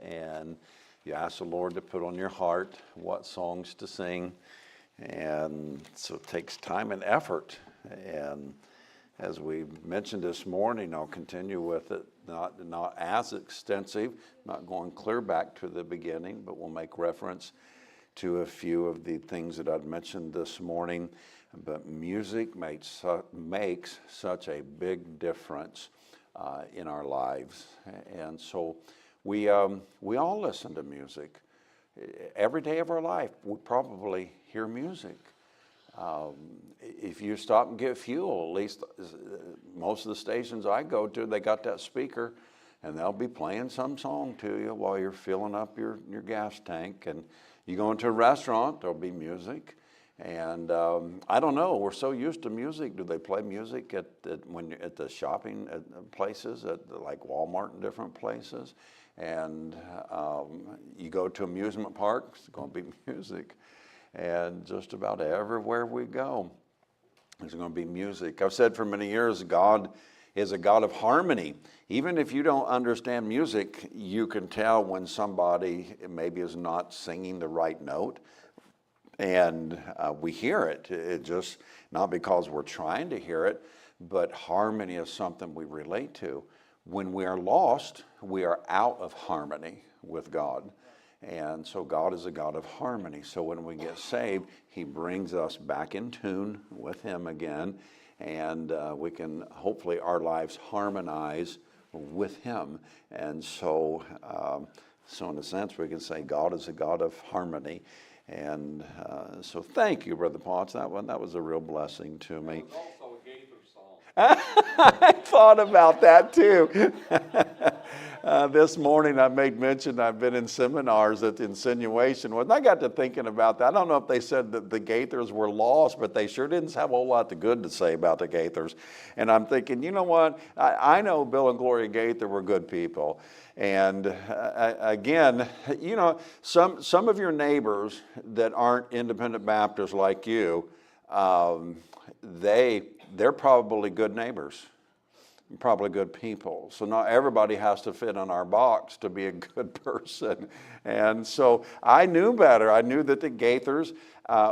and you ask the Lord to put on your heart what songs to sing. And so it takes time and effort. And as we mentioned this morning, I'll continue with it, not as extensive, not going clear back to the beginning, but we'll make reference to a few of the things that I'd mentioned this morning. But music makes such a big difference in our lives. And so we all listen to music. Every day of our life, we probably hear music. If you stop and get fuel, at least most of the stations I go to, they got that speaker, and they'll be playing some song to you while you're filling up your gas tank. And you go into a restaurant, there'll be music. And I don't know, we're so used to music. Do they play music at the shopping places, like Walmart and different places? And you go to amusement parks, it's going to be music. And just about everywhere we go, there's going to be music. I've said for many years, God is a God of harmony. Even if you don't understand music, you can tell when somebody maybe is not singing the right note. And we hear it. It just, not because we're trying to hear it, but harmony is something we relate to. When we are lost, we are out of harmony with God. And so God is a God of harmony. So when we get saved, He brings us back in tune with Him again. And we can, hopefully, our lives harmonize with Him. And so in a sense, we can say God is a God of harmony. And so thank you, Brother Potts. That was a real blessing to me. It was also a Gaither song. I thought about that too. This morning I made mention I've been in seminars that the insinuation was, and I got to thinking about that. I don't know if they said that the Gaithers were lost, but they sure didn't have a whole lot of good to say about the Gaithers. And I'm thinking, you know what? I know Bill and Gloria Gaither were good people. And again, you know, some of your neighbors that aren't independent Baptists like you, they're probably good neighbors, probably good people. So not everybody has to fit in our box to be a good person. And so I knew better. I knew that the Gaithers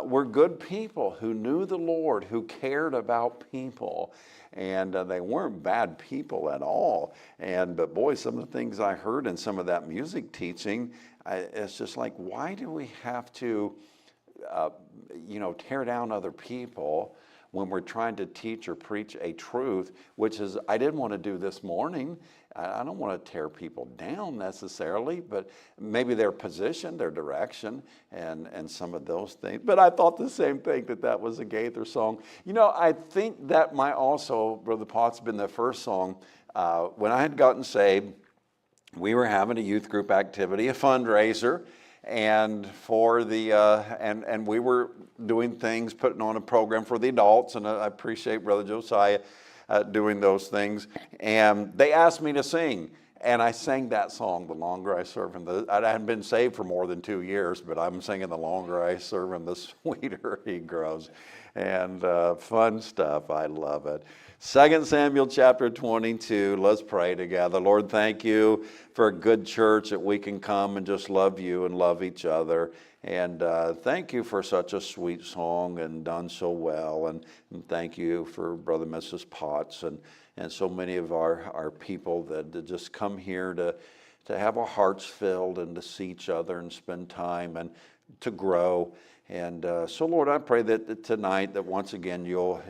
were good people who knew the Lord, who cared about people. And they weren't bad people at all. But boy, some of the things I heard in some of that music teaching, it's just like, why do we have to, tear down other people when we're trying to teach or preach a truth, which is, I didn't want to do this morning. I don't want to tear people down necessarily, but maybe their position, their direction, and some of those things. But I thought the same thing, that was a Gaither song. You know, I think that might also, Brother Potts, been the first song. When I had gotten saved, we were having a youth group activity, a fundraiser, and for the and we were doing things, putting on a program for the adults, and I appreciate Brother Josiah doing those things. And they asked me to sing, and I sang that song, "The Longer I Serve Him." I hadn't been saved for more than 2 years, but I'm singing "The Longer I Serve Him, the Sweeter He Grows." And fun stuff. I love it. 2 Samuel chapter 22. Let's pray together. Lord, thank you for a good church that we can come and just love you and love each other. And thank you for such a sweet song and done so well. And thank you for Brother and Mrs. Potts and so many of our people that just come here to have our hearts filled and to see each other and spend time and to grow. And so, Lord, I pray that tonight that once again you'll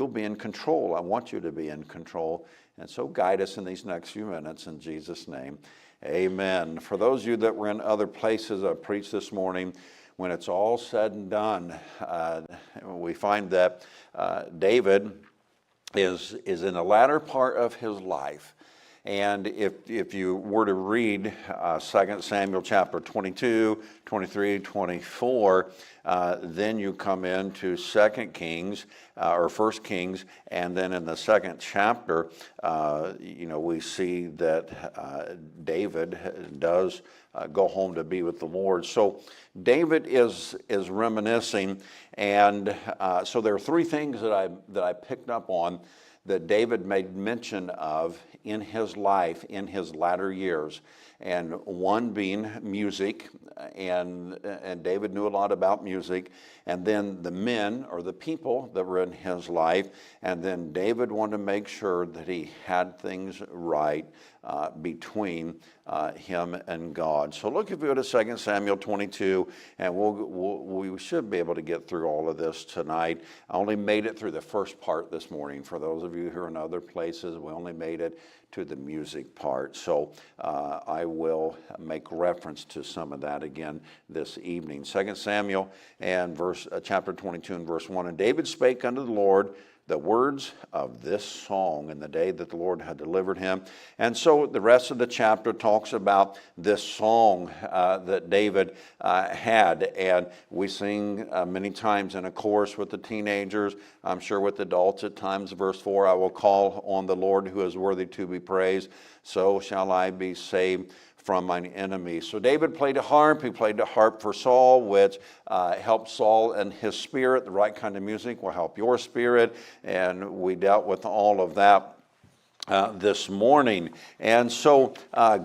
be in control. I want you to be in control. And so guide us in these next few minutes in Jesus' name. Amen. For those of you that were in other places, I preached this morning, when it's all said and done, we find that David is in the latter part of his life. And if you were to read 2 Samuel chapter 22, 23, 24, then you come into 2 Kings, or 1 Kings, and then in the second chapter, we see that David does go home to be with the Lord. So David is reminiscing, and so there are three things that I picked up on that David made mention of in his life in his latter years, and one being music, and David knew a lot about music, and then the men or the people that were in his life, and then David wanted to make sure that he had things right between him and God. So look, if you go to 2 Samuel 22, and we should be able to get through all of this tonight. I only made it through the first part this morning. For those of you who are in other places, we only made it to the music part. So I will make reference to some of that again this evening. 2 Samuel and chapter 22 and verse 1. And David spake unto the Lord the words of this song in the day that the Lord had delivered him. And so the rest of the chapter talks about this song that David had. And we sing many times in a chorus with the teenagers, I'm sure with adults at times. Verse 4, I will call on the Lord who is worthy to be praised. So shall I be saved from mine enemies. So David played a harp. He played the harp for Saul, which helped Saul and his spirit. The right kind of music will help your spirit. And we dealt with all of that this morning. And so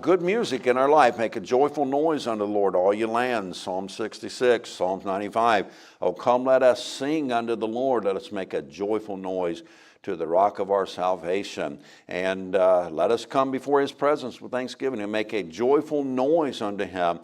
good music in our life. Make a joyful noise unto the Lord, all ye lands. Psalm 66, Psalms 95. Oh, come, let us sing unto the Lord. Let us make a joyful noise to the rock of our salvation. And let us come before his presence with thanksgiving and make a joyful noise unto him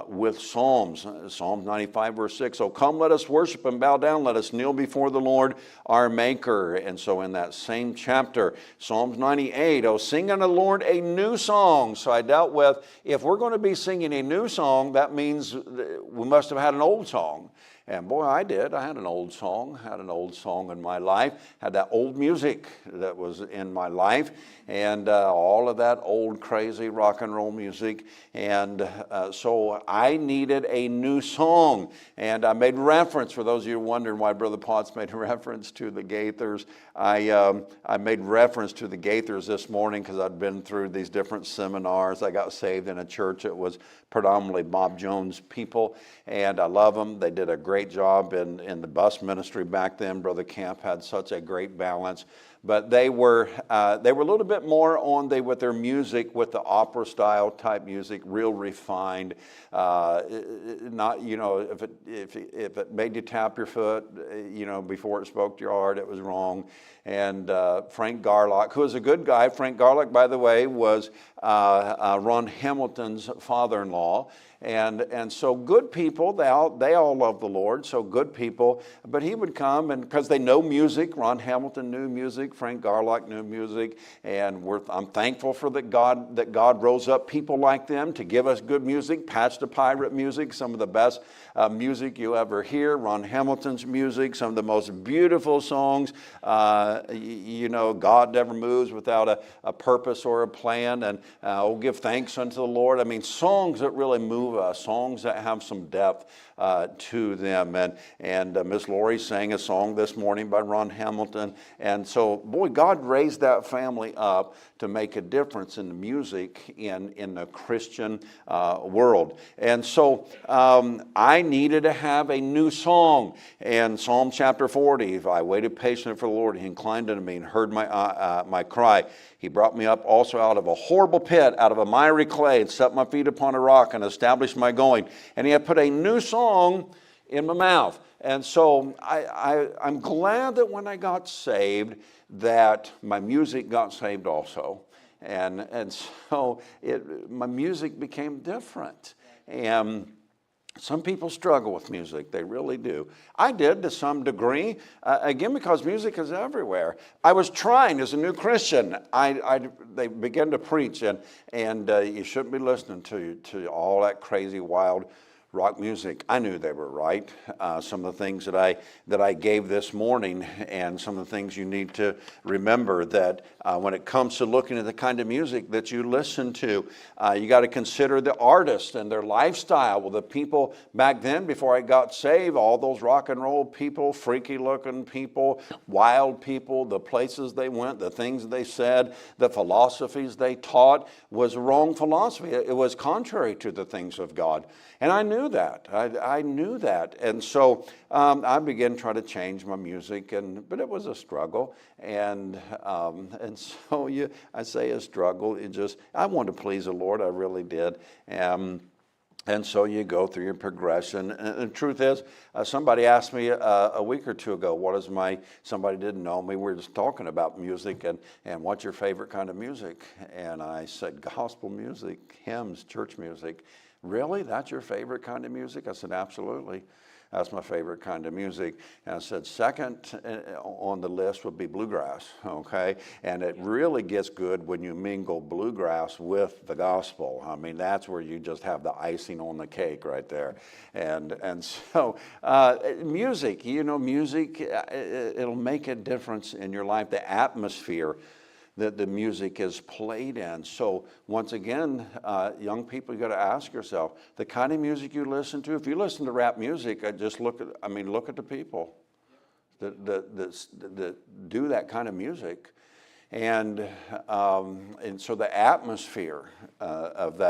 with psalms. Psalm 95 verse 6, oh come, let us worship and bow down. Let us kneel before the Lord our Maker. And so in that same chapter, Psalms 98, oh sing unto the Lord a new song. So I dealt with, if we're going to be singing a new song, that means we must have had an old song. And boy, I did. I had an old song in my life, had that old music that was in my life, and all of that old crazy rock and roll music. And so I needed a new song. And I made reference, for those of you wondering why Brother Potts made a reference to the Gaithers, I made reference to the Gaithers this morning because I'd been through these different seminars. I got saved in a church that was predominantly Bob Jones people, and I love them. They did a great job in the bus ministry back then. Brother Camp had such a great balance. But they were a little bit more on with their music, with the opera style type music, real refined. Not, you know, if it made you tap your foot, you know, before it spoke to your heart, it was wrong. And Frank Garlock, who was a good guy. Frank Garlock, by the way, was Ron Hamilton's father-in-law. And so good people, they all love the Lord, so good people. But he would come, and because they know music, Ron Hamilton knew music, Frank Garlock knew music, and I'm thankful for that God rose up people like them to give us good music. Patch the Pirate music, some of the best music you ever hear. Ron Hamilton's music, some of the most beautiful songs. You know, God never moves without a purpose or a plan, and oh, give thanks unto the Lord. I mean, songs that really move us, songs that have some depth to them. And Miss Lori sang a song this morning by Ron Hamilton. And so, boy, God raised that family up to make a difference in the music in the Christian world. And so I needed to have a new song. And Psalm chapter 40, if I waited patiently for the Lord, he inclined unto me and heard my cry. He brought me up also out of a horrible pit, out of a miry clay, and set my feet upon a rock and established my going. And he had put a new song in my mouth. And so I'm glad that when I got saved, that my music got saved also. And so my music became different. And some people struggle with music. They really do. I did to some degree, again, because music is everywhere. I was trying as a new Christian. They began to preach, and you shouldn't be listening to all that crazy, wild rock music. I knew they were right. Some of the things that I gave this morning, and some of the things you need to remember, that when it comes to looking at the kind of music that you listen to, you got to consider the artist and their lifestyle. Well, the people back then, before I got saved, all those rock and roll people, freaky looking people, wild people, the places they went, the things they said, the philosophies they taught was wrong philosophy. It was contrary to the things of God. And I knew knew that. I knew that. And so I began trying to change my music, but it was a struggle. And so I say a struggle. I wanted to please the Lord. I really did. And so you go through your progression. And the truth is, somebody asked me a week or two ago, somebody didn't know me. We were just talking about music and what's your favorite kind of music? And I said, gospel music, hymns, church music. Really? That's your favorite kind of music? I said, absolutely. That's my favorite kind of music. And I said, second on the list would be bluegrass, okay? And it really gets good when you mingle bluegrass with the gospel. I mean, that's where you just have the icing on the cake right there. And so music, music, it'll make a difference in your life. The atmosphere that the music is played in. So once again, young people, you got to ask yourself, the kind of music you listen to. If you listen to rap music, look at the people that do that kind of music. And so the atmosphere of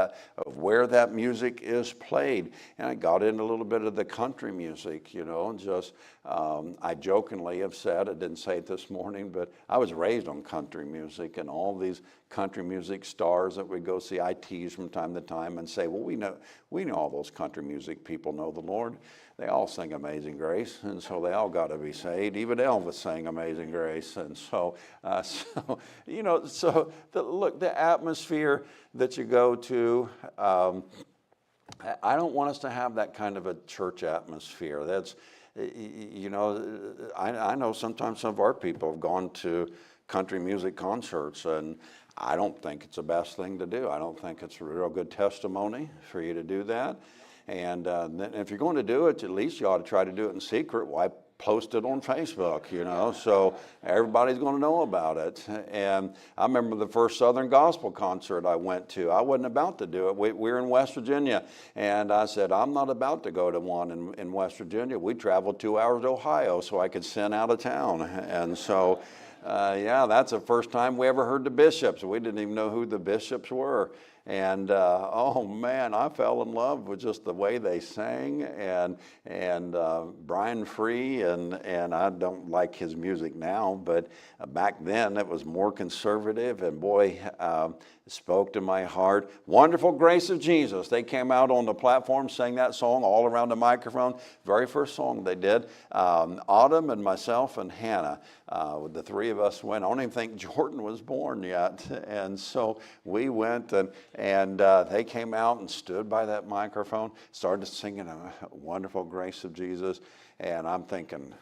where that music is played, and I got into a little bit of the country music, and just I jokingly have said, I didn't say it this morning, but I was raised on country music, and all these country music stars that we go see, I tease from time to time and say, well, we know all those country music people know the Lord. They all sing Amazing Grace, and so they all got to be saved. Even Elvis sang Amazing Grace, and so the atmosphere that you go to. I don't want us to have that kind of a church atmosphere. That's, I know sometimes some of our people have gone to country music concerts, and I don't think it's the best thing to do. I don't think it's a real good testimony for you to do that. And then if you're going to do it, at least you ought to try to do it in secret. Why post it on Facebook, so everybody's going to know about it. And I remember the first Southern Gospel concert I went to. I wasn't about to do it. We were in West Virginia, and I said, I'm not about to go to one in West Virginia. We traveled 2 hours to Ohio so I could send out of town. And so, that's the first time we ever heard the Bishops. We didn't even know who the Bishops were. And oh man, I fell in love with just the way they sang, and Brian Free, and I don't like his music now, but back then it was more conservative, and boy, it spoke to my heart. Wonderful Grace of Jesus. They came out on the platform, sang that song all around the microphone. Very first song they did. Autumn and myself and Hannah, the three of us went. I don't even think Jordan was born yet, and so we went and they came out and stood by that microphone, started singing a Wonderful Grace of Jesus, and I'm thinking,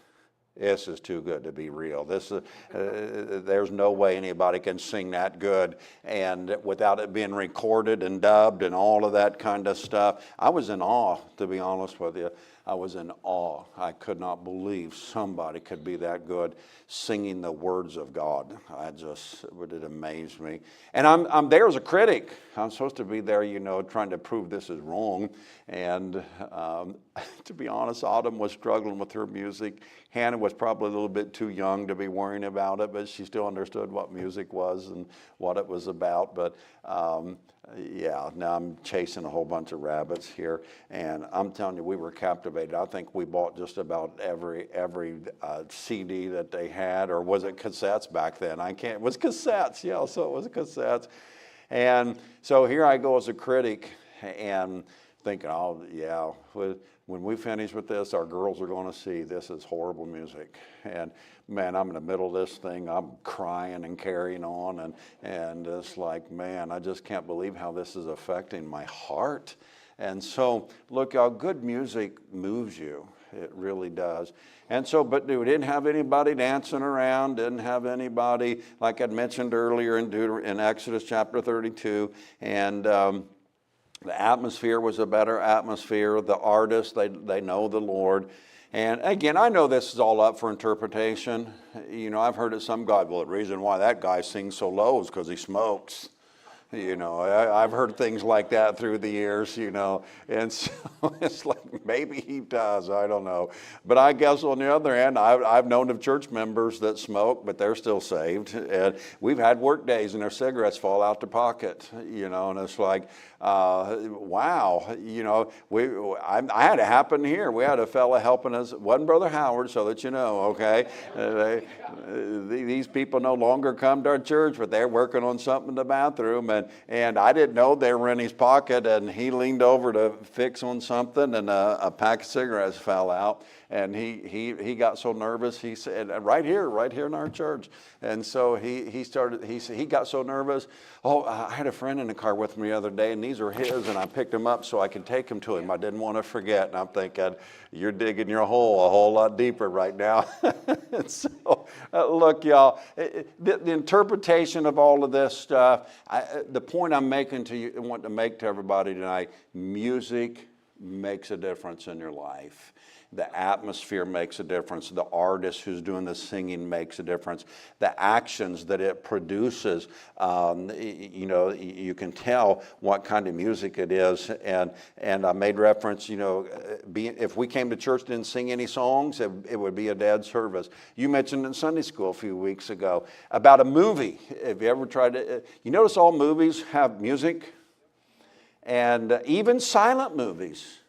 this is too good to be real. There's no way anybody can sing that good and without it being recorded and dubbed and all of that kind of stuff. I was in awe, to be honest with you. I was in awe. I could not believe somebody could be that good singing the words of God. It amazed me. And I'm there as a critic. I'm supposed to be there, trying to prove this is wrong. And to be honest, Autumn was struggling with her music. Hannah was probably a little bit too young to be worrying about it, but she still understood what music was and what it was about. But now I'm chasing a whole bunch of rabbits here, and I'm telling you, we were captivated. I think we bought just about every CD that they had, or was it cassettes back then? It was cassettes, so it was cassettes. And so here I go as a critic, and thinking, when we finish with this, our girls are going to see this is horrible music. And man, I'm in the middle of this thing. I'm crying and carrying on. And it's like, man, I just can't believe how this is affecting my heart. And so, look, how good music moves you. It really does. And so, but we didn't have anybody dancing around, didn't have anybody, like I'd mentioned earlier in Exodus chapter 32. And the atmosphere was a better atmosphere. The artists, they know the Lord. And again, I know this is all up for interpretation. I've heard it some guy, the reason why that guy sings so low is because he smokes. I've heard things like that through the years, and so it's like, Maybe he does, I don't know. But I guess on the other hand, I've known of church members that smoke, but they're still saved. And we've had work days and their cigarettes fall out their pocket, and it's like, wow, I had it happen here. We had a fella helping us. It wasn't Brother Howard, so that you know, okay? These people no longer come to our church, but they're working on something in the bathroom. And I didn't know they were in his pocket, and he leaned over to fix on something, and a pack of cigarettes fell out. And he got so nervous, he said, right here in our church. And so he got so nervous. Oh, I had a friend in the car with me the other day, and these are his, and I picked them up so I could take them to him. I didn't want to forget. And I'm thinking, you're digging your hole a whole lot deeper right now. So, look, y'all, the interpretation of all of this stuff, the point I'm making to you, want to make to everybody tonight, music makes a difference in your life. The atmosphere makes a difference. The artist who's doing the singing makes a difference. The actions that it produces, you can tell what kind of music it is. And I made reference, if we came to church and didn't sing any songs, it would be a dead service. You mentioned in Sunday school a few weeks ago about a movie. Have you ever tried to, you notice all movies have music? And even silent movies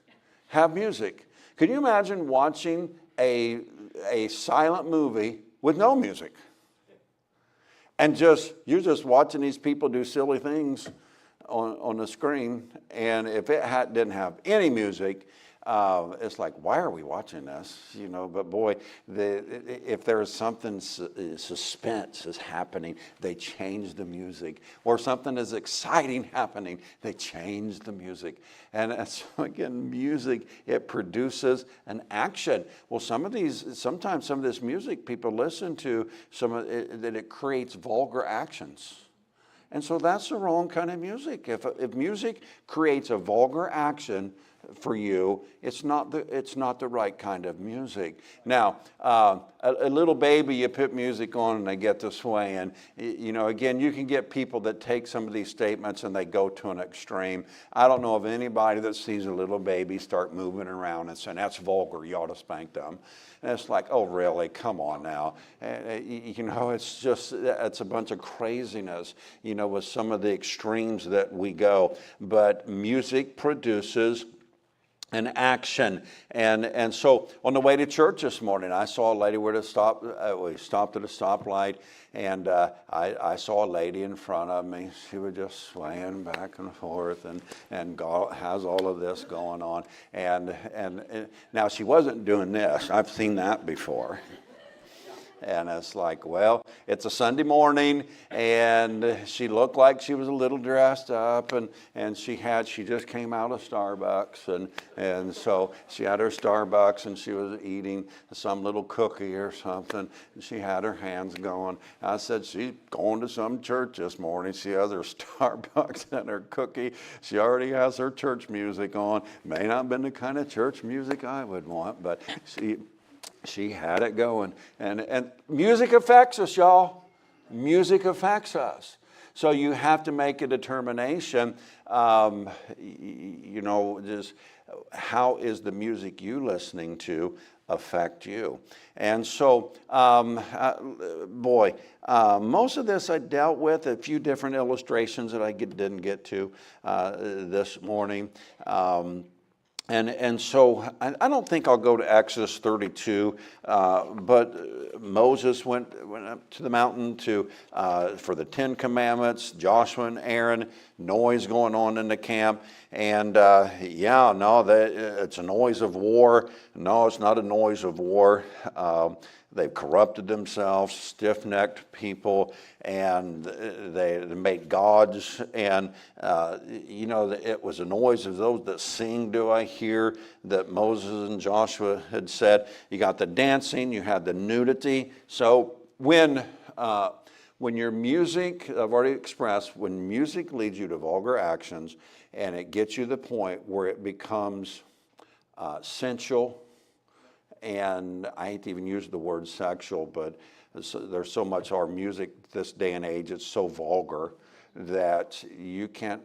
have music. Could you imagine watching a silent movie with no music? And you're just watching these people do silly things on the screen, and if it didn't have any music, it's like, why are we watching this? But boy, if there is something, suspense is happening, they change the music. Or something is exciting happening, they change the music. And so again, music, it produces an action. Well, sometimes some of this music people listen to, that it creates vulgar actions. And so that's the wrong kind of music. If music creates a vulgar action for you, it's not the right kind of music. Now, a little baby, you put music on and they get to swaying. Again, you can get people that take some of these statements and they go to an extreme. I don't know of anybody that sees a little baby start moving around and saying, that's vulgar, you ought to spank them. And it's like, oh, really? Come on now. It's a bunch of craziness, with some of the extremes that we go. But music produces an action. And so on the way to church this morning, I saw a lady we stopped at a stoplight, and I saw a lady in front of me. She was just swaying back and forth, and God has all of this going on. And now she wasn't doing this. I've seen that before. And it's like, well, it's a Sunday morning, and she looked like she was a little dressed up, and she just came out of Starbucks, and so she had her Starbucks, and she was eating some little cookie or something, and she had her hands going. I said, she's going to some church this morning. She has her Starbucks and her cookie. She already has her church music on. May not have been the kind of church music I would want, but she had it going. And music affects us, y'all. Music affects us. So you have to make a determination, just how is the music you listening to affect you? And so, most of this I dealt with, a few different illustrations that I didn't get to this morning. And so I don't think I'll go to Exodus 32, but Moses went up to the mountain for the Ten Commandments. Joshua and Aaron, noise going on in the camp, and it's a noise of war. No, it's not a noise of war. They've corrupted themselves, stiff-necked people, and they made gods. And, it was a noise of those that sing, do I hear, that Moses and Joshua had said. You got the dancing, you had the nudity. So when your music, I've already expressed, when music leads you to vulgar actions, and it gets you to the point where it becomes sensual, and I hate to even use the word sexual, but there's so much our music this day and age, it's so vulgar that you can't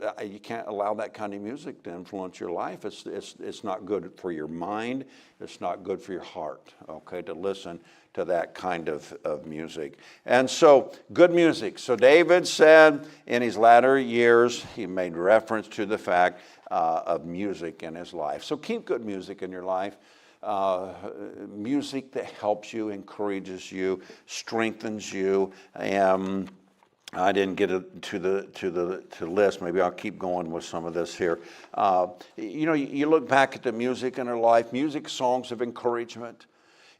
allow that kind of music to influence your life. It's not good for your mind. It's not good for your heart, okay, to listen to that kind of music. And so, good music. So David said in his latter years, he made reference to the fact of music in his life. So keep good music in your life. Music that helps you, encourages you, strengthens you. And I didn't get to the list. Maybe I'll keep going with some of this here. You look back at the music in our life, music, songs of encouragement.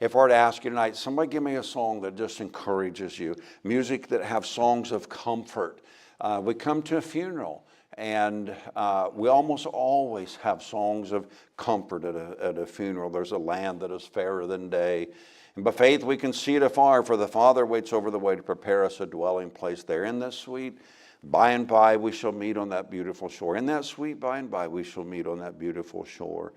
If I were to ask you tonight, somebody give me a song that just encourages you. Music that have songs of comfort. We come to a funeral, and we almost always have songs of comfort at a funeral. There's a land that is fairer than day. And by faith we can see it afar, for the Father waits over the way to prepare us a dwelling place there. In this sweet by and by we shall meet on that beautiful shore. In that sweet by and by we shall meet on that beautiful shore.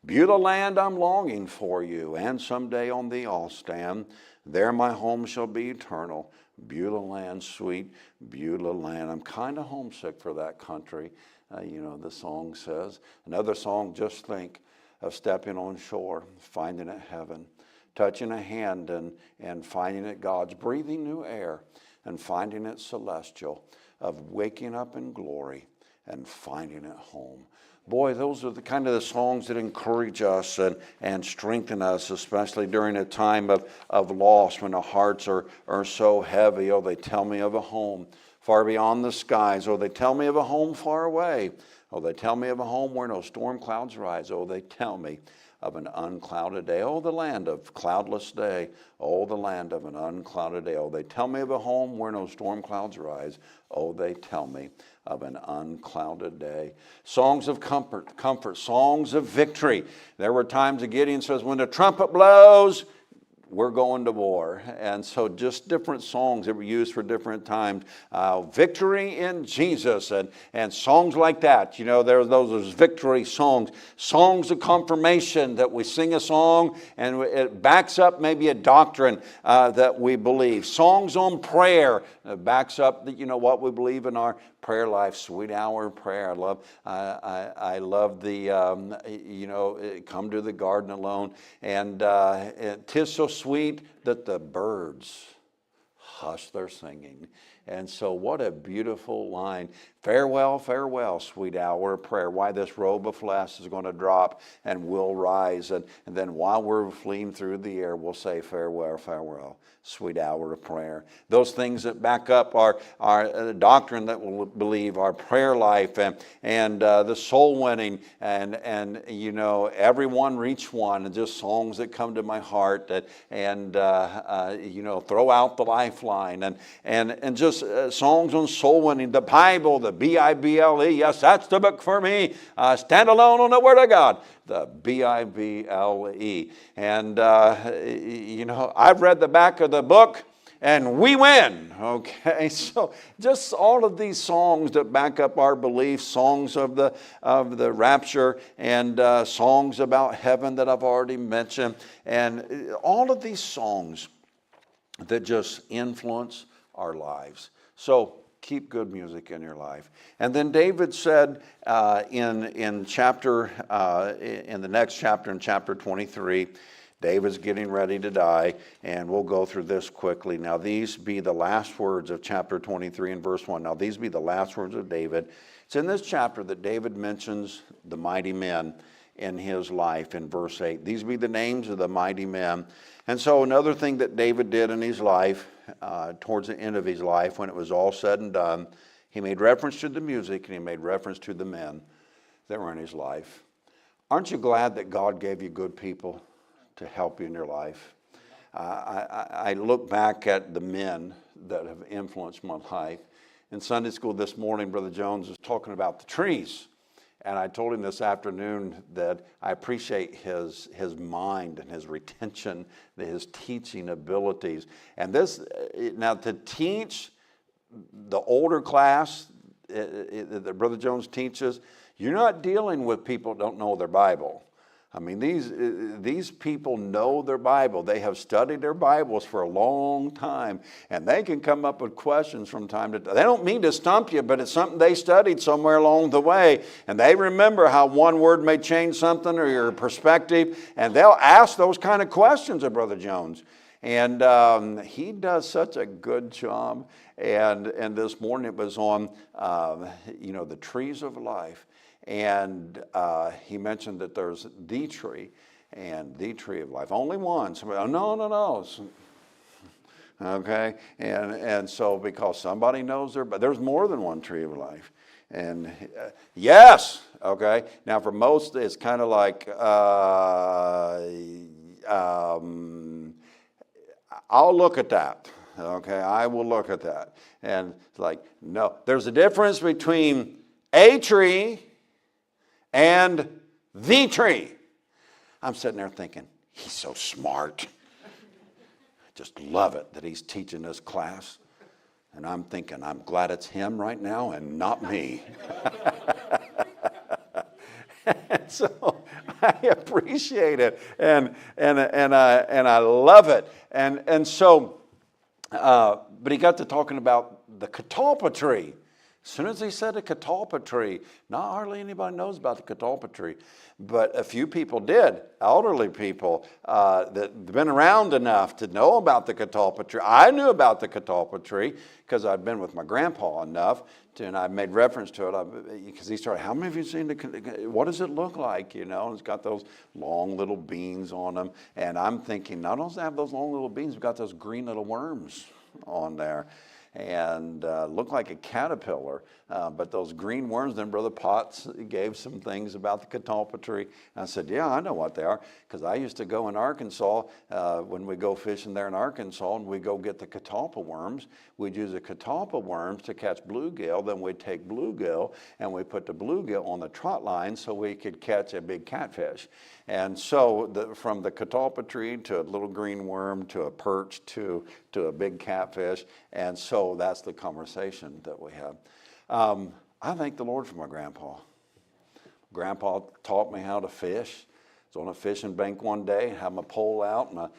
Beulah land, I'm longing for you, and someday on thee I'll stand. There my home shall be eternal. Beulah land, sweet Beulah land. I'm kind of homesick for that country, the song says. Another song, just think of stepping on shore, finding it heaven, touching a hand and finding it God's breathing new air, and finding it celestial, of waking up in glory and finding it home. Boy, those are the kind of the songs that encourage us and strengthen us, especially during a time of loss when our hearts are so heavy. Oh, they tell me of a home far beyond the skies. Oh, they tell me of a home far away. Oh, they tell me of a home where no storm clouds rise. Oh, they tell me of an unclouded day. Oh, the land of cloudless day. Oh, the land of an unclouded day. Oh, they tell me of a home where no storm clouds rise. Oh, they tell me of an unclouded day. Songs of comfort, songs of victory. There were times that Gideon says, when the trumpet blows, we're going to war. And so just different songs that were used for different times. Victory in Jesus and songs like that. There's those victory songs. Songs of confirmation, that we sing a song and it backs up maybe a doctrine that we believe. Songs on prayer backs up what we believe in our prayer life. Sweet hour of prayer. I love the come to the garden alone, and 'tis so sweet that the birds hush their singing. And so what a beautiful line. Farewell, farewell, sweet hour of prayer. Why, this robe of flesh is going to drop and we'll rise. And then while we're fleeing through the air, we'll say farewell, farewell, sweet hour of prayer. Those things that back up our doctrine that we'll believe, our prayer life and the soul winning and everyone reach one, and just songs that come to my heart and throw out the lifeline and just songs on soul winning, the Bible, the Bible. Yes, that's the book for me. Stand alone on the Word of God. The Bible. And, I've read the back of the book and we win. Okay, so just all of these songs that back up our beliefs, songs of the rapture and songs about heaven that I've already mentioned, and all of these songs that just influence our lives. So keep good music in your life. And then David said in the next chapter, in chapter 23, David's getting ready to die, and we'll go through this quickly. Now these be the last words of chapter 23 and verse 1. Now these be the last words of David. It's in this chapter that David mentions the mighty men in his life in verse 8. These be the names of the mighty men. And so another thing that David did in his life, towards the end of his life, when it was all said and done, he made reference to the music and he made reference to the men that were in his life. Aren't you glad that God gave you good people to help you in your life? I look back at the men that have influenced my life. In Sunday school this morning, Brother Jones was talking about the trees. And I told him this afternoon that I appreciate his mind and his retention, his teaching abilities. And this, now to teach the older class that Brother Jones teaches, you're not dealing with people who don't know their Bible. I mean, these people know their Bible. They have studied their Bibles for a long time, and they can come up with questions from time to time. They don't mean to stump you, but it's something they studied somewhere along the way, and they remember how one word may change something or your perspective, and they'll ask those kind of questions of Brother Jones. And he does such a good job. And this morning it was on, the trees of life. And he mentioned that there's the tree and the tree of life. Only one. Somebody, oh, no. Okay? And so because somebody knows but there's more than one tree of life. And yes, okay? Now for most, it's kind of like, I'll look at that. Okay, I will look at that. And it's like, no, there's a difference between a tree and the tree. I'm sitting there thinking, he's so smart. Just love it that he's teaching this class. And I'm thinking, I'm glad it's him right now and not me. And so I appreciate it, and I love it, and so, but he got to talking about the catalpa tree. As soon as he said a catalpa tree, not hardly anybody knows about the catalpa tree, but a few people did, elderly people that have been around enough to know about the catalpa tree. I knew about the catalpa tree because I'd been with my grandpa enough, and I made reference to it because he started, how many of you seen what does it look like, And it's got those long little beans on them, and I'm thinking, not only does it have those long little beans, we've got those green little worms on there. And looked like a caterpillar, but those green worms. Then Brother Potts gave some things about the catalpa tree. And I said, yeah, I know what they are, because I used to go in Arkansas, when we go fishing there in Arkansas, and we go get the catalpa worms. We'd use the catalpa worms to catch bluegill. Then we'd take bluegill, and we put the bluegill on the trot line so we could catch a big catfish. And so from the catalpa tree to a little green worm to a perch to a big catfish. And so that's the conversation that we have. I thank the Lord for my grandpa. Grandpa taught me how to fish. I was on a fishing bank one day, had my pole out, and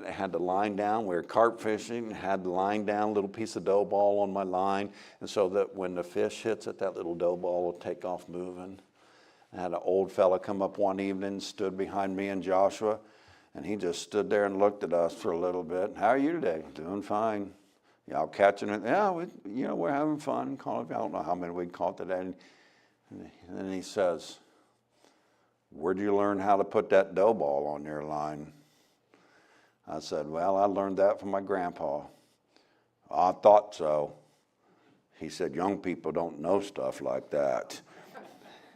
I had the line down. We were carp fishing, had the line down, a little piece of dough ball on my line, and so that when the fish hits it, that little dough ball will take off moving. I had an old fella come up one evening, stood behind me and Joshua, and he just stood there and looked at us for a little bit. How are you today? Doing fine. Y'all catching it? Yeah, we're having fun. I don't know how many we caught today. And then he says, where'd you learn how to put that dough ball on your line? I said, well, I learned that from my grandpa. I thought so. He said, young people don't know stuff like that.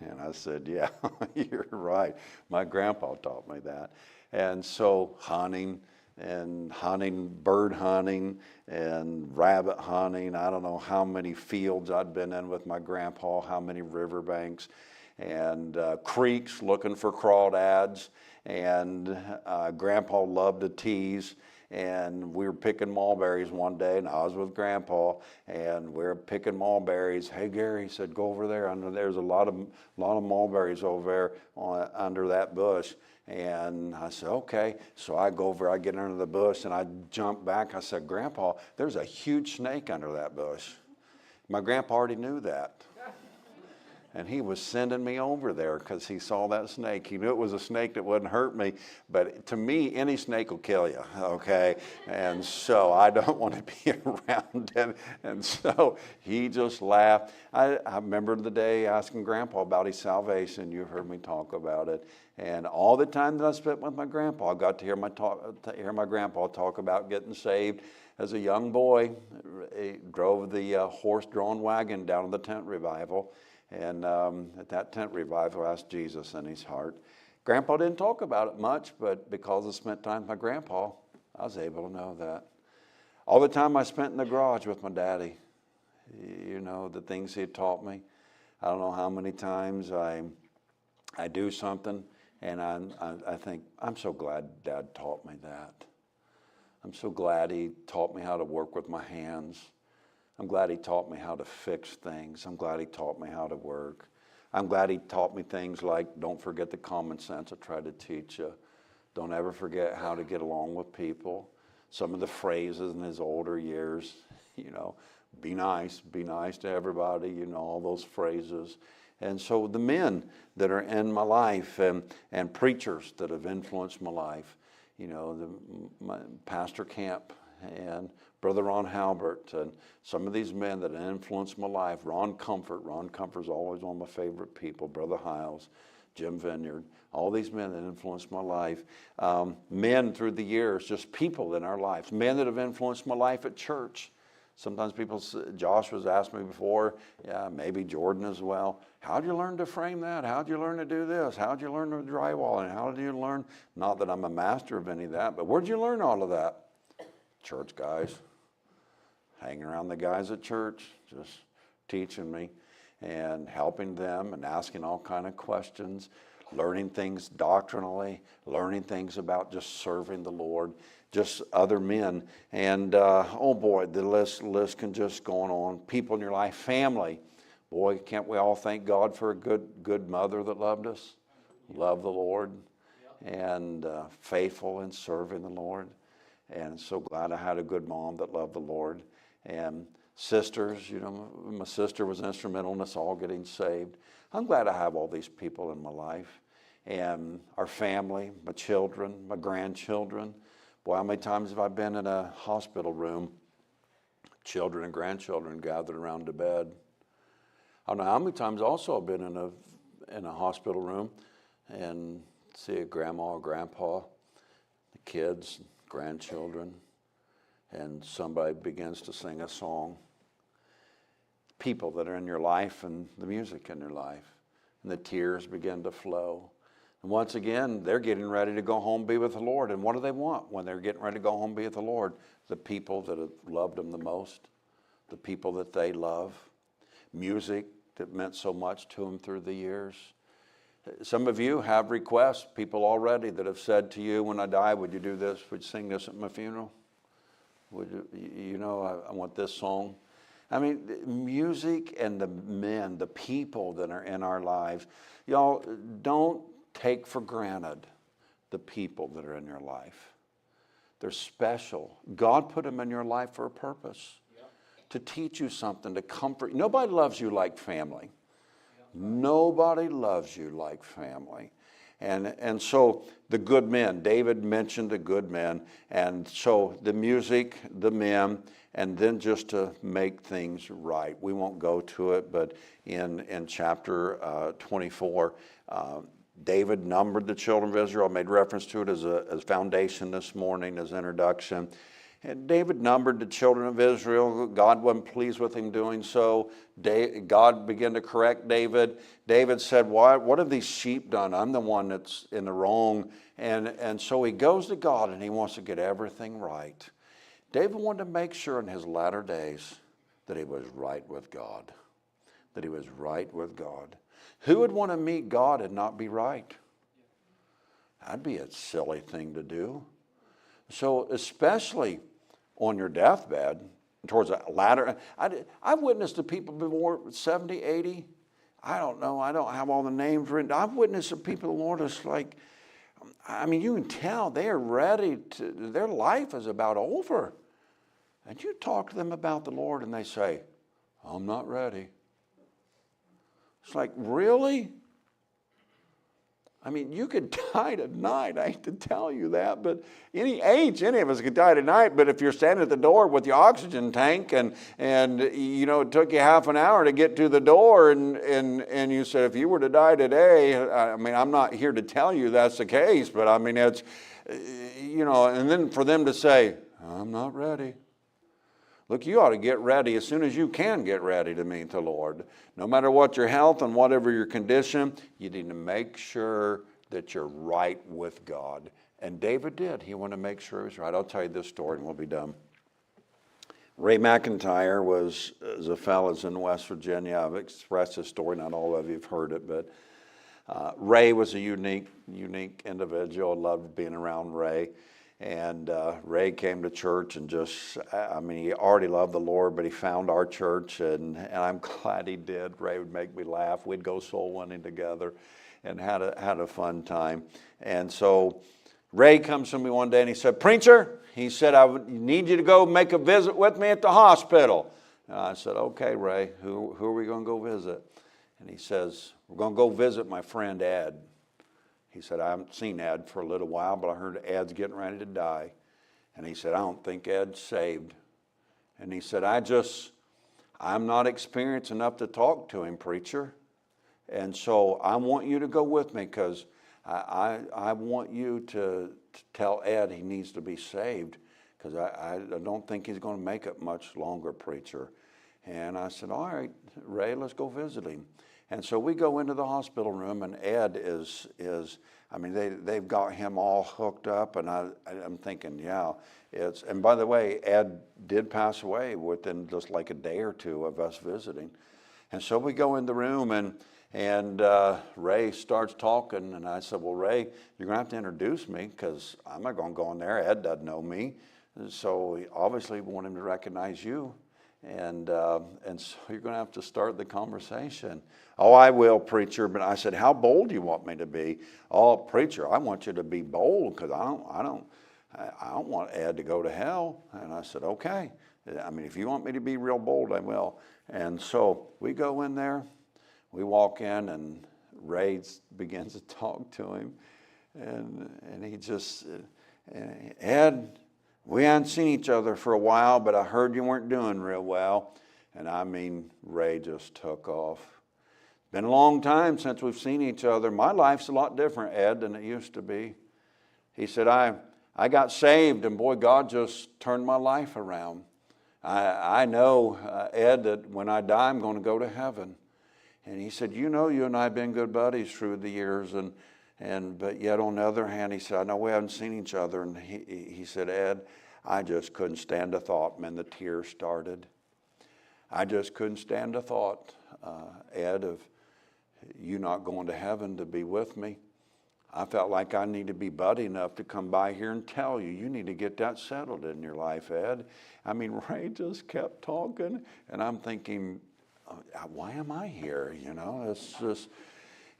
And I said, yeah, you're right. My grandpa taught me that. And so hunting, bird hunting, and rabbit hunting. I don't know how many fields I'd been in with my grandpa, how many riverbanks, and creeks looking for crawdads. And Grandpa loved to tease. And we were picking mulberries one day, and I was with Grandpa, and we were picking mulberries. Hey, Gary, he said, go over there. There's a lot of mulberries over there under that bush. And I said, okay. So I go over, I get under the bush, and I jump back. I said, Grandpa, there's a huge snake under that bush. My grandpa already knew that. And he was sending me over there because he saw that snake. He knew it was a snake that wouldn't hurt me. But to me, any snake will kill you, okay? And so I don't want to be around him. And so he just laughed. I remember the day asking Grandpa about his salvation. You heard me talk about it. And all the time that I spent with my grandpa, I got to hear my grandpa talk about getting saved. As a young boy, he drove the horse-drawn wagon down to the tent revival. And at that tent revival, I asked Jesus in his heart. Grandpa didn't talk about it much, but because I spent time with my grandpa, I was able to know that. All the time I spent in the garage with my daddy, the things he had taught me. I don't know how many times I do something, and I think, I'm so glad Dad taught me that. I'm so glad he taught me how to work with my hands. I'm glad he taught me how to fix things. I'm glad he taught me how to work. I'm glad he taught me things like don't forget the common sense I tried to teach you. Don't ever forget how to get along with people. Some of the phrases in his older years, be nice to everybody, all those phrases. And so the men that are in my life and preachers that have influenced my life, my Pastor Camp and Brother Ron Halbert and some of these men that have influenced my life. Ron Comfort's always one of my favorite people. Brother Hiles, Jim Vineyard, all these men that influenced my life. Men through the years, just people in our lives. Men that have influenced my life at church. Sometimes Josh was asked me before, maybe Jordan as well, how'd you learn to frame that? How'd you learn to do this? How'd you learn to drywall? And how did you learn? Not that I'm a master of any of that, but where'd you learn all of that? Church guys. Hanging around the guys at church, just teaching me and helping them and asking all kind of questions, learning things doctrinally, learning things about just serving the Lord, just other men. And oh boy, the list can just go on. People in your life, family. Boy, can't we all thank God for a good mother that loved us, loved the Lord, and faithful in serving the Lord. And so glad I had a good mom that loved the Lord. And sisters, my sister was instrumental in us all getting saved. I'm glad I have all these people in my life. And our family, my children, my grandchildren. Boy, how many times have I been in a hospital room, children and grandchildren gathered around the bed. I don't know how many times also I've been in a hospital room and see a grandma or grandpa, the kids, grandchildren, and somebody begins to sing a song. People that are in your life and the music in your life, and the tears begin to flow. And once again, they're getting ready to go home, be with the Lord. And what do they want when they're getting ready to go home, be with the Lord? The people that have loved them the most, the people that they love, music that meant so much to them through the years. Some of you have requests, people already that have said to you, when I die, would you do this? Would you sing this at my funeral? Would you, I want this song. I mean, music and the men, the people that are in our lives. Y'all, don't take for granted the people that are in your life. They're special. God put them in your life for a purpose. Yep. To teach you something, to comfort you. Nobody loves you like family. Nobody loves you like family. And so the good men, David mentioned the good men, and so the music, the men, and then just to make things right. We won't go to it, but in chapter 24, David numbered the children of Israel. I made reference to it as a foundation this morning, as introduction. And David numbered the children of Israel. God wasn't pleased with him doing so. God began to correct David. David said, what have these sheep done? I'm the one that's in the wrong. And so he goes to God and he wants to get everything right. David wanted to make sure in his latter days that he was right with God. That he was right with God. Who would want to meet God and not be right? That'd be a silly thing to do. So especially on your deathbed, towards a latter, I've witnessed to people before 70, 80. I don't know. I don't have all the names written. I've witnessed to people, the Lord is like, I mean, you can tell they are ready to, their life is about over. And you talk to them about the Lord and they say, I'm not ready. It's like, really? I mean, you could die tonight. I hate to tell you that, but any of us could die tonight. But if you're standing at the door with your oxygen tank and it took you half an hour to get to the door and you said, if you were to die today, I mean, I'm not here to tell you that's the case, but I mean, it's, and then for them to say, I'm not ready. Look, you ought to get ready as soon as you can get ready to meet the Lord. No matter what your health and whatever your condition, you need to make sure that you're right with God. And David did. He wanted to make sure he was right. I'll tell you this story and we'll be done. Ray McIntyre was a fellow in West Virginia. I've expressed his story. Not all of you have heard it, but Ray was a unique individual. I loved being around Ray. And Ray came to church and he already loved the Lord, but he found our church, and I'm glad he did. Ray would make me laugh. We'd go soul winning together and had a fun time. And so Ray comes to me one day and he said, "Preacher," he said, "I need you to go make a visit with me at the hospital." And I said, "Okay, Ray, who are we going to go visit?" And he says, "We're going to go visit my friend Ed." He said, "I haven't seen Ed for a little while, but I heard Ed's getting ready to die." And he said, "I don't think Ed's saved." And he said, "I'm not experienced enough to talk to him, preacher. And so I want you to go with me, because I want you to tell Ed he needs to be saved, because I don't think he's going to make it much longer, preacher." And I said, "All right, Ray, let's go visit him." And so we go into the hospital room, and Ed they've got him all hooked up, and I'm thinking, yeah, and by the way, Ed did pass away within just like a day or two of us visiting. And so we go in the room, and Ray starts talking, and I said, "Well, Ray, you're going to have to introduce me, because I'm not going to go in there. Ed doesn't know me. So obviously we want him to recognize you. And so you're going to have to start the conversation." "Oh, I will, preacher." But I said, "How bold do you want me to be?" "Oh, preacher, I want you to be bold, because I don't want Ed to go to hell." And I said, "Okay. If you want me to be real bold, I will." And so we go in there, we walk in, and Ray begins to talk to him, and he just, "Ed, we hadn't seen each other for a while, but I heard you weren't doing real well." And Ray just took off. "Been a long time since we've seen each other. My life's a lot different, Ed, than it used to be." He said, I got saved, and boy, God just turned my life around. I know, Ed, that when I die, I'm going to go to heaven." And he said, "You and I have been good buddies through the years, but yet on the other hand," he said, "I know we haven't seen each other." And he said, "Ed, I just couldn't stand the thought." Man, the tears started. "I just couldn't stand the thought, Ed, of you not going to heaven to be with me. I felt like I need to be buddy enough to come by here and tell you, you need to get that settled in your life, Ed." Ray just kept talking, and I'm thinking, why am I here? It's just,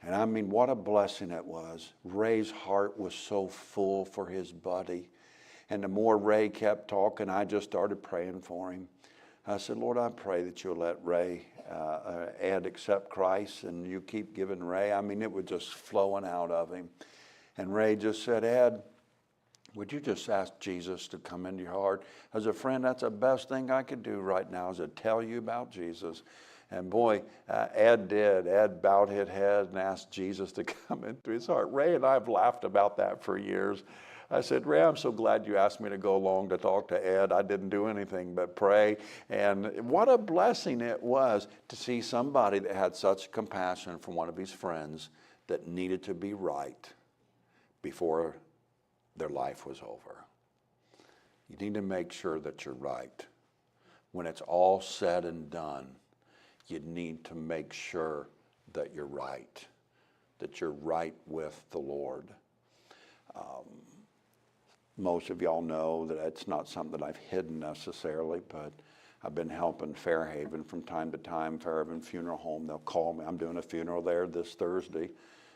and what a blessing it was. Ray's heart was so full for his buddy. And the more Ray kept talking, I just started praying for him. I said, "Lord, I pray that you'll let Ed accept Christ, and you keep giving Ray." It was just flowing out of him. And Ray just said, "Ed, would you just ask Jesus to come into your heart?" As a friend, that's the best thing I could do right now, is to tell you about Jesus. And boy, Ed did. Ed bowed his head and asked Jesus to come into his heart. Ray and I have laughed about that for years. I said, "Ray, I'm so glad you asked me to go along to talk to Ed. I didn't do anything but pray." And what a blessing it was to see somebody that had such compassion for one of his friends that needed to be right before their life was over. You need to make sure that you're right. When it's all said and done, you need to make sure that you're right with the Lord. Most of y'all know that it's not something that I've hidden necessarily, but I've been helping Fairhaven from time to time, Fairhaven Funeral Home. They'll call me. I'm doing a funeral there this Thursday,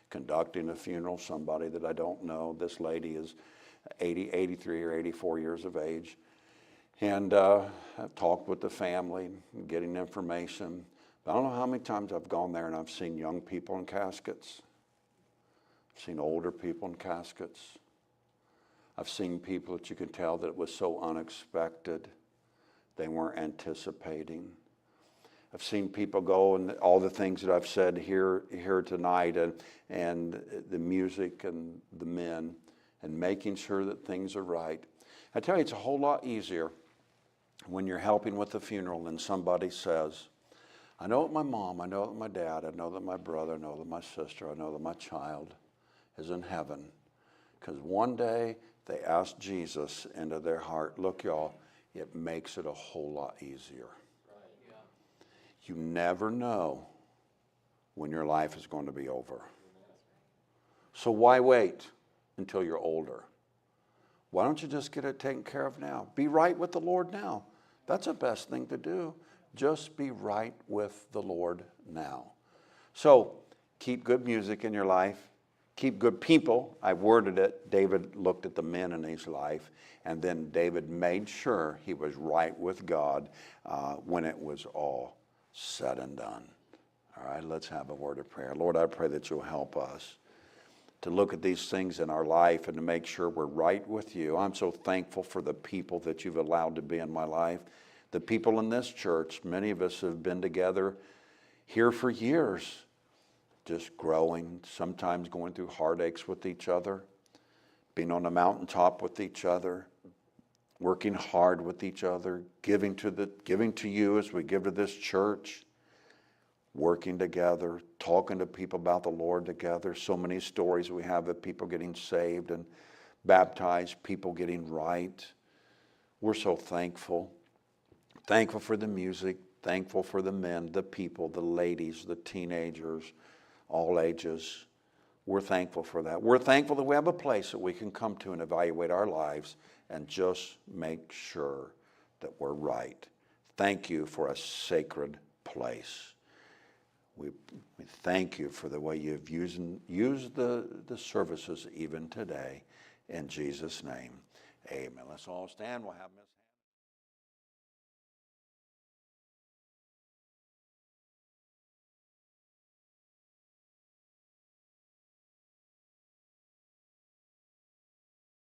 conducting a funeral, somebody that I don't know. This lady is 83 or 84 years of age. And I've talked with the family, getting information. But I don't know how many times I've gone there and I've seen young people in caskets. I've seen older people in caskets. I've seen people that you can tell that it was so unexpected, they weren't anticipating. I've seen people go, and all the things that I've said here tonight, and the music and the men, and making sure that things are right. I tell you, it's a whole lot easier when you're helping with the funeral and somebody says, "I know that my mom, I know that my dad, I know that my brother, I know that my sister, I know that my child is in heaven, because one day they asked Jesus into their heart." Look, y'all, it makes it a whole lot easier. Right, yeah. You never know when your life is going to be over. So why wait until you're older? Why don't you just get it taken care of now? Be right with the Lord now. That's the best thing to do. Just be right with the Lord now. So keep good music in your life. Keep good people. I worded it. David looked at the men in his life, and then David made sure he was right with God when it was all said and done. All right, let's have a word of prayer. Lord, I pray that you'll help us to look at these things in our life and to make sure we're right with you. I'm so thankful for the people that you've allowed to be in my life. The people in this church, many of us have been together here for years, just growing, sometimes going through heartaches with each other, being on the mountaintop with each other, working hard with each other, giving to you as we give to this church, working together, talking to people about the Lord together. So many stories we have of people getting saved and baptized, people getting right. We're so thankful. Thankful for the music, thankful for the men, the people, the ladies, the teenagers, all ages. We're thankful for that. We're thankful that we have a place that we can come to and evaluate our lives and just make sure that we're right. Thank you for a sacred place. We thank you for the way you've used the services even today. In Jesus' name, amen. Let's all stand. We'll have